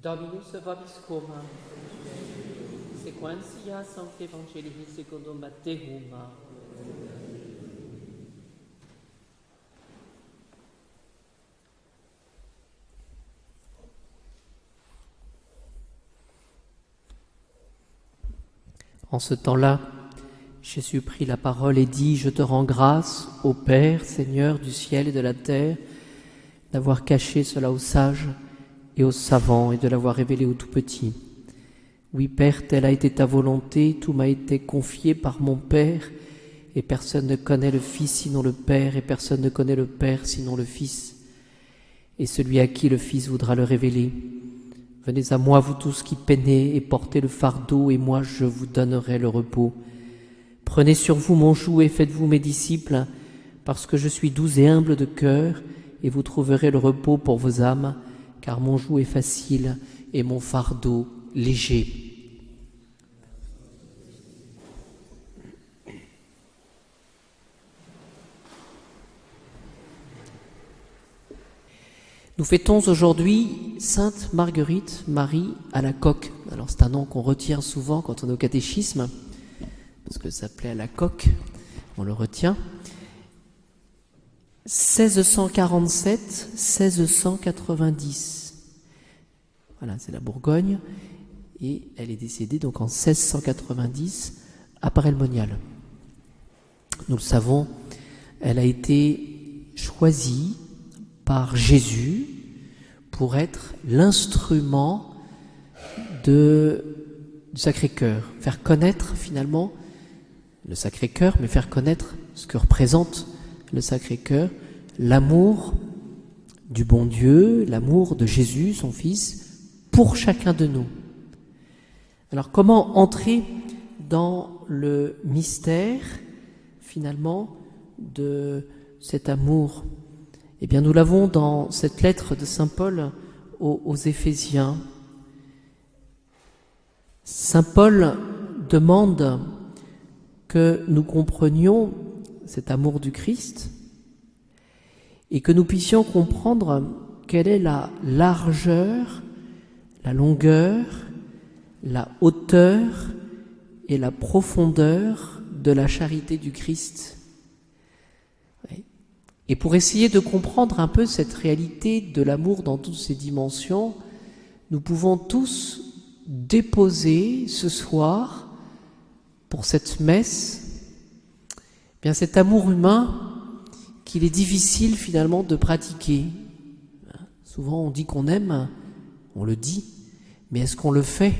Dominus vobiscum, sequentia sancti Evangelii secundum Matteum. En ce temps-là, Jésus prit la parole et dit : « Je te rends grâce, ô Père, Seigneur du ciel et de la terre, d'avoir caché cela aux sages et aux savants et de l'avoir révélé aux tout-petits. Oui, Père, telle a été ta volonté, tout m'a été confié par mon Père, et personne ne connaît le Fils sinon le Père, et personne ne connaît le Père sinon le Fils, et celui à qui le Fils voudra le révéler. Venez à moi, vous tous qui peinez et portez le fardeau, et moi je vous donnerai le repos. Prenez sur vous mon joug et faites-vous mes disciples, parce que je suis doux et humble de cœur, et vous trouverez le repos pour vos âmes, car mon joug est facile et mon fardeau léger. » Nous fêtons aujourd'hui Sainte Marguerite Marie Alacoque. Alors c'est un nom qu'on retient souvent quand on est au catéchisme, parce que ça s'appelait Alacoque, on le retient. 1647-1690. Voilà, c'est la Bourgogne, et elle est décédée donc en 1690 après le monial. Nous le savons, elle a été choisie par Jésus pour être l'instrument du Sacré-Cœur, faire connaître finalement le Sacré-Cœur, mais faire connaître ce que représente le Sacré-Cœur, l'amour du bon Dieu, l'amour de Jésus, son Fils, pour chacun de nous. Alors comment entrer dans le mystère finalement de cet amour ? Eh bien, nous l'avons dans cette lettre de saint Paul aux Éphésiens. Saint Paul demande que nous comprenions cet amour du Christ et que nous puissions comprendre quelle est la largeur, la longueur, la hauteur et la profondeur de la charité du Christ. Et pour essayer de comprendre un peu cette réalité de l'amour dans toutes ses dimensions, nous pouvons tous déposer ce soir, pour cette messe, bien cet amour humain qu'il est difficile finalement de pratiquer. Souvent on dit qu'on aime, on le dit, mais est-ce qu'on le fait ?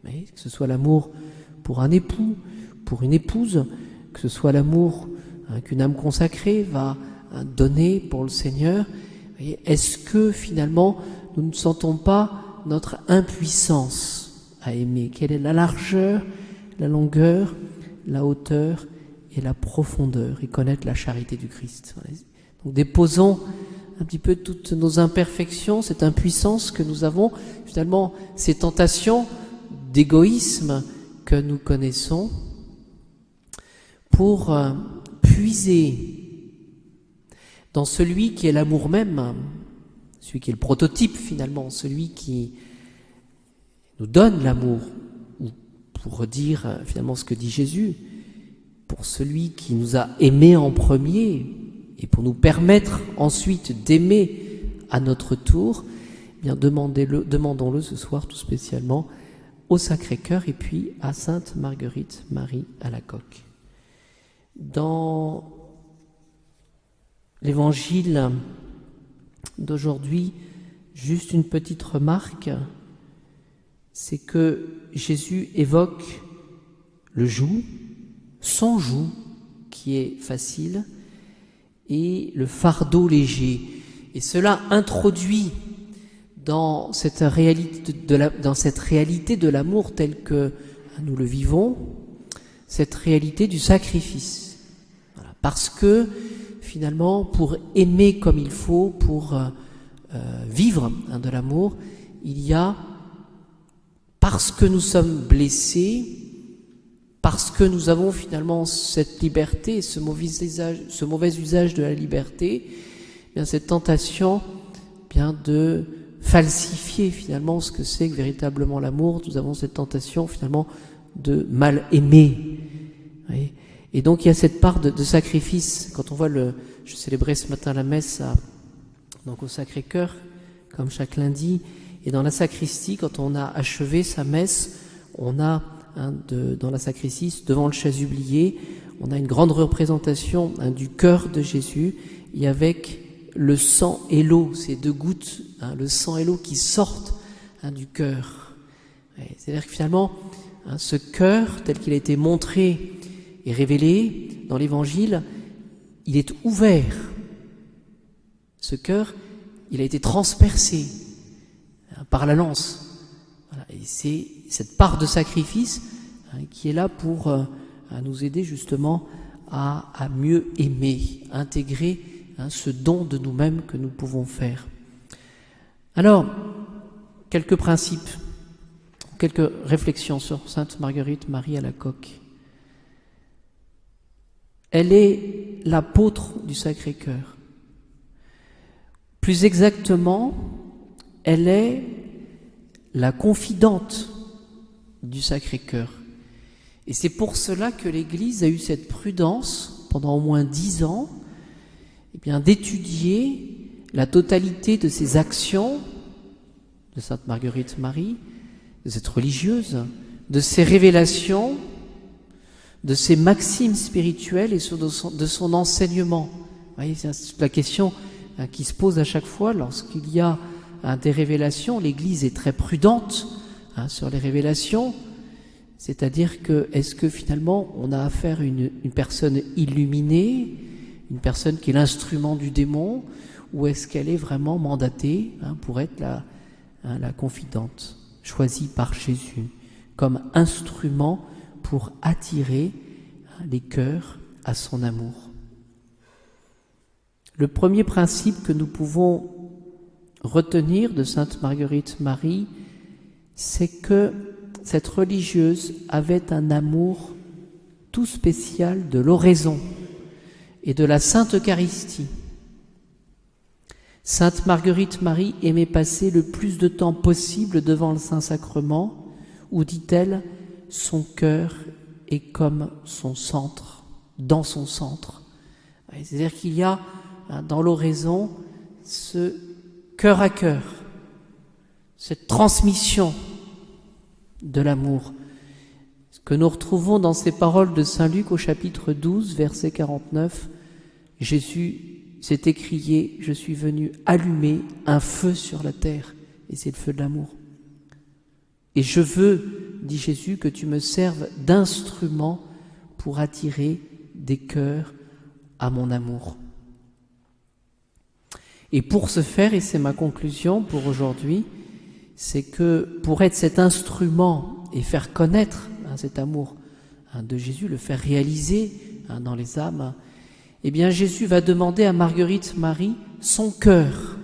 Que ce soit l'amour pour un époux, pour une épouse, que ce soit l'amour qu'une âme consacrée va donner pour le Seigneur, est-ce que finalement nous ne sentons pas notre impuissance à aimer ? Quelle est la largeur, la longueur, la hauteur et la profondeur, et connaître la charité du Christ. Donc déposons un petit peu toutes nos imperfections, cette impuissance que nous avons, finalement ces tentations d'égoïsme que nous connaissons, pour puiser dans celui qui est l'amour même, celui qui est le prototype finalement, celui qui nous donne l'amour, ou pour redire finalement ce que dit Jésus, pour celui qui nous a aimés en premier et pour nous permettre ensuite d'aimer à notre tour, eh bien demandons-le ce soir tout spécialement au Sacré-Cœur et puis à Sainte Marguerite Marie Alacoque. Dans l'évangile d'aujourd'hui, juste une petite remarque, c'est que Jésus évoque le joug, son joug qui est facile, et le fardeau léger. Et cela introduit dans cette réalité de l'amour tel que nous le vivons, cette réalité du sacrifice. Voilà. Parce que finalement, pour aimer comme il faut, pour vivre de l'amour, il y a, parce que nous sommes blessés, parce que nous avons finalement cette liberté, ce mauvais usage de la liberté, bien cette tentation bien de falsifier finalement ce que c'est que véritablement l'amour. Nous avons cette tentation finalement de mal aimer. Oui. Et donc il y a cette part de sacrifice. Quand on voit je célébrais ce matin la messe donc au Sacré-Cœur, comme chaque lundi, et dans la sacristie, quand on a achevé sa messe, on a dans la sacristie, devant le chasublier, on a une grande représentation du cœur de Jésus, et avec le sang et l'eau, ces deux gouttes, le sang et l'eau qui sortent du cœur. C'est-à-dire que finalement, ce cœur, tel qu'il a été montré et révélé dans l'Évangile, il est ouvert. Ce cœur, il a été transpercé par la lance. Voilà. Et c'est cette part de sacrifice qui est là pour nous aider justement à mieux aimer, à intégrer ce don de nous-mêmes que nous pouvons faire. Alors, quelques principes, quelques réflexions sur Sainte Marguerite Marie Alacoque. Elle est l'apôtre du Sacré-Cœur. Plus exactement, elle est la confidente du Sacré-Cœur. Et c'est pour cela que l'Église a eu cette prudence, pendant au moins 10 ans, d'étudier la totalité de ces actions de Sainte Marguerite Marie, de cette religieuse, de ses révélations, de ses maximes spirituelles et de son enseignement. Vous voyez, c'est la question qui se pose à chaque fois lorsqu'il y a des révélations. L'Église est très prudente sur les révélations, c'est-à-dire que est-ce que finalement on a affaire à une personne illuminée, une personne qui est l'instrument du démon, ou est-ce qu'elle est vraiment mandatée pour être la confidente, choisie par Jésus comme instrument pour attirer les cœurs à son amour. Le premier principe que nous pouvons retenir de Sainte Marguerite Marie, c'est que cette religieuse avait un amour tout spécial de l'oraison et de la Sainte Eucharistie. Sainte Marguerite Marie aimait passer le plus de temps possible devant le Saint-Sacrement, où, dit-elle, son cœur est comme son centre, dans son centre. C'est-à-dire qu'il y a dans l'oraison ce cœur à cœur, cette transmission de l'amour, ce que nous retrouvons dans ces paroles de Saint Luc au chapitre 12, verset 49. Jésus s'est écrié « Je suis venu allumer un feu sur la terre », et c'est le feu de l'amour. Et je veux, dit Jésus, que tu me serves d'instrument pour attirer des cœurs à mon amour. Et pour ce faire, et c'est ma conclusion pour aujourd'hui, c'est que pour être cet instrument et faire connaître cet amour de Jésus, le faire réaliser dans les âmes, eh bien Jésus va demander à Marguerite Marie son cœur,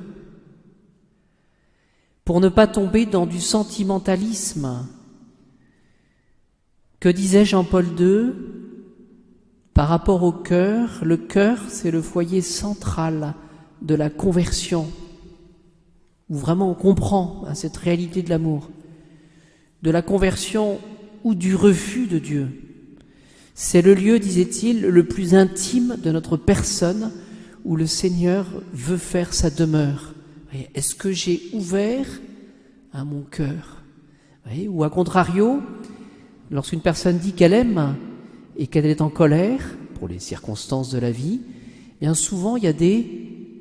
pour ne pas tomber dans du sentimentalisme. Que disait Jean-Paul II par rapport au cœur? Le cœur, c'est le foyer central de la conversion, où vraiment on comprend cette réalité de l'amour, de la conversion ou du refus de Dieu. C'est le lieu, disait-il, le plus intime de notre personne, où le Seigneur veut faire sa demeure. Est-ce que j'ai ouvert mon cœur? Ou à contrario, lorsqu'une personne dit qu'elle aime et qu'elle est en colère pour les circonstances de la vie, bien souvent il y a des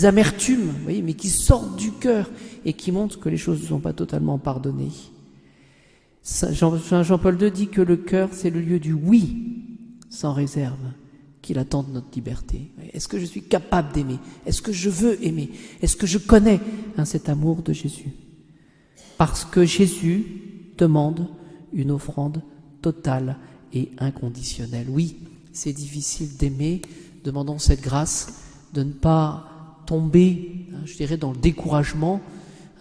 amertumes, mais qui sortent du cœur et qui montrent que les choses ne sont pas totalement pardonnées. Jean-Paul II dit que le cœur, c'est le lieu du oui sans réserve, qu'il attend de notre liberté. Est-ce que je suis capable d'aimer? Est-ce que je veux aimer? Est-ce que je connais cet amour de Jésus? Parce que Jésus demande une offrande totale et inconditionnelle. Oui, c'est difficile d'aimer. Demandons cette grâce de ne pas tomber, je dirais, dans le découragement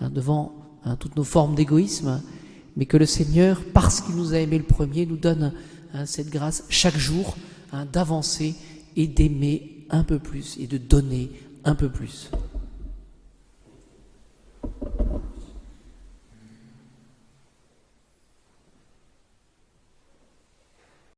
devant toutes nos formes d'égoïsme, mais que le Seigneur, parce qu'il nous a aimés le premier, nous donne cette grâce chaque jour d'avancer et d'aimer un peu plus et de donner un peu plus.